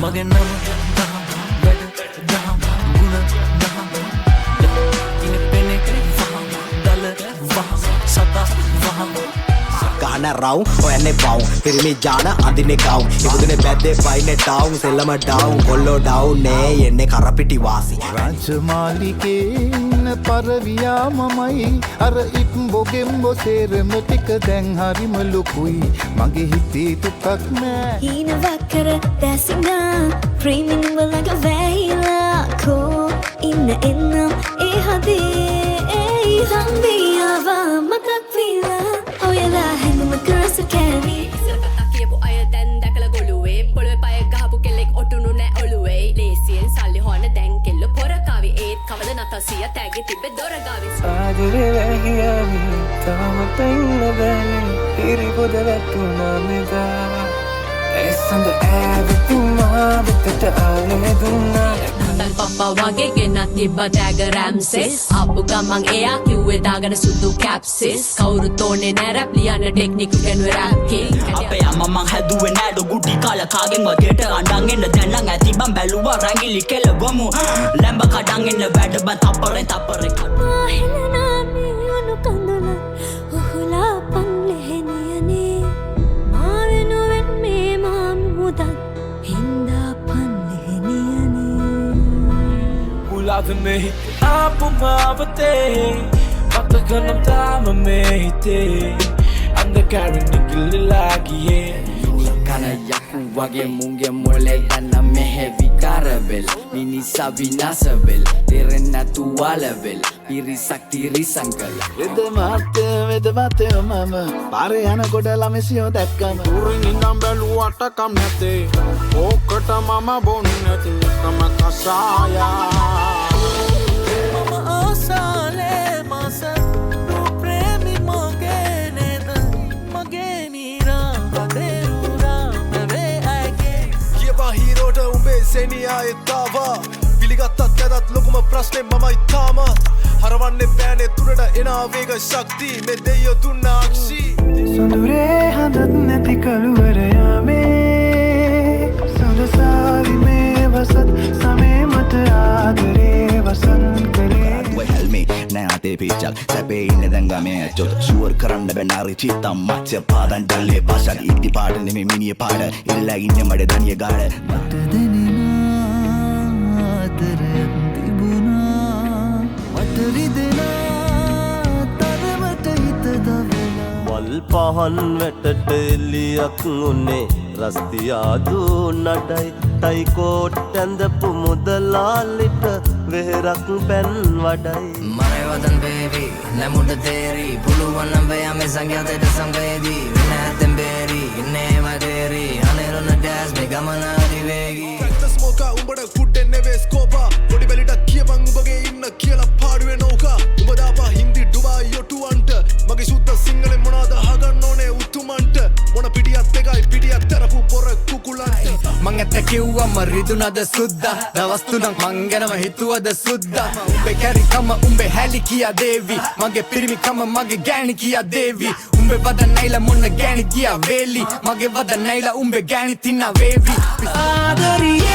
මගේ නම දහම් වැඩ දහම් ගුණ දහම් ඉන පෙනෙක් වහම් දල වහම් සතා වහම් ගහන රවුම් හොයන්නේ බවුම් පිරිමි ජාන අඳින්නේ ගවුම් ඉබුදුනේ බැද්දේ පයින්නේ ඩවුන් සෙල්ලම ඩවුන් කොල්ලෝ ඩවුන් නේ එන්නේ කරපිටි වාසි රාජමාලිගේ ඉන්න පරවියා මමයි අර ඉක්ඹොගෙම්බො සේරම ටික දැන් හරිම ලොකුයි මගේ හිතේ තුකක් නෑ හීන වක්කර දැසිනා ප්‍රේමින් වලක වැහිලා කෝ ඉන්න එන්නම් ඒ හදේ ඒ හම්බියාවා මතක් වීලා ඔයලා හැඟුම කරස කෑවි කතා කියපු අය දැන් දැකලා ගොළුවේ පොළොවේ පය ගහපු කෙල්ලෙක් ඔටුනු නෑ ඔළුවේ ලේසියෙන් සල්ලි හොන දැන් කෙල්ල පොරකාවි ඒත් කවද නතසිය තෑගි තිබ්බේ දොරගාවි ආදරේ වැහියාවි තාම පෙන්න බැලි ඉරි පොද වැටුණා මෙදා එසඳ ඇවිතුමා විතට ආලේ දුන්නා පප්පා වගේ ගෙනත් තිබ්බ ටැග රැම්සෙස් ආපු ගමන් එයා කිව්වේ දාගෙන සුදු කැප්සිස් කවුරුත් ඕනේ නෑ රැප් ලියන්න ටෙක්නික් ඉගෙනුවේ රැප් කින් අපේ අම්මා මං හැදුවේ නෑඩ ගුටි කාලා කාගෙන් වගේට අඬන් එන්න දැන් නම් ඇති බම් බැලුවා රැඟිලි කෙල ගොමු ලැම්බ කඩන් එන්න වැඩ බන් තප්පරේ තප්පරේ ආහෙලනා මියුණු කඳුල උහුලා පන්ලෙහෙනියනේ මා වෙනුවෙන් මේ මාමුදක් හින්දා Love me, apu mavate, matakanam tama me hite, anda karin digil lagi ye. Kana yaku wage munge mole dana mehevi karavel, nini sabi nasavel, terenna tu walavel, piri sakti risankal. වෙදමත්තේ මම පාරේ යනකොට ළමසියෝ දැක්කම උරින් ඉඳන් බැලුවට කම් නැතේ ඕකට මම බොන්නේ නැති එකම කසායා සෙනියා එත්තාවා පිළිගත්තත් නැදත් ලොකුම ප්‍රශ්නේ මමයි තාමත් හරවන්නේ බෑනේ තුරට එන වේග ශක්තිය මේ දෙයියෝ දුන්න අක්ෂි සොඳුරේ හඳත් නැති කළුවරයා මේ සොඳසාවි මේ වසත් සමේ මට ආදරේ වසන් කරේ helmi නෑ අතේ පිච්චක් සැපේ ඉන්නේ දැන් ගමේ ඇච්චොත් ෂුවර් කරන්න බැනාරි චිත්තම් මච්ච පාදන් ඩල්ලේ පාසක් ඉටි පාට නෙමෙයි මිනිය පාට ඉල්ලා ඉන්නේ මඩ දනිය ගාඩ මට දැනෙනා ආදරයක් තිබුණා මට රිදෙනා තරමට හිත දවෙලා වල් පහන් වැටට එලියක් උනේ රස්තියාදු නඩයි තයිකෝට් ඇඳපු මුදලාලිට වෙහෙරක් පැන් වඩයි මරයවදන් බේබි නැමුඩ තේරි පුළුවන් නම් වයාමේ සංගතයට සංවේදී විනාතෙන් බේරි ඉන්නේ වදේරි අනේරොන ඩෑස් මේ ගමන අධිවේගී ප්‍රැක්ටිස් මොකා උඹට ෆුඩ් නෙවෙයි ස්කෝපා පොඩි බැලිට කියපන් උඹගේ ඉන්න කියලා පාඩුවේ නෝකා උඹ දාපා හින්දි ඩුබායි යොටුවන්ට මගේ සුද්ධ සිංහලෙන් මොනවද අහගන්න ඕනේ උතුමන්ට මොන පිටියත් එකයි පිටියක් තරපු පොර කුකුලන්ට මං ඇත්ත කිව්වම රිදුනද සුද්දා දවස් තුනක් මං ගැනම හිතුවද සුද්දා උඹේ කැරිකම උඹේ හැලි කියා දේවි මගේ පිරිමිකම මගේ ගෑණි කියා දේවි උඹේ වද නැයිලා මොන ගෑණි කියා වේලි මගේ වද නැයිලා උඹේ ගෑණි තින්න වේවි ආදරිය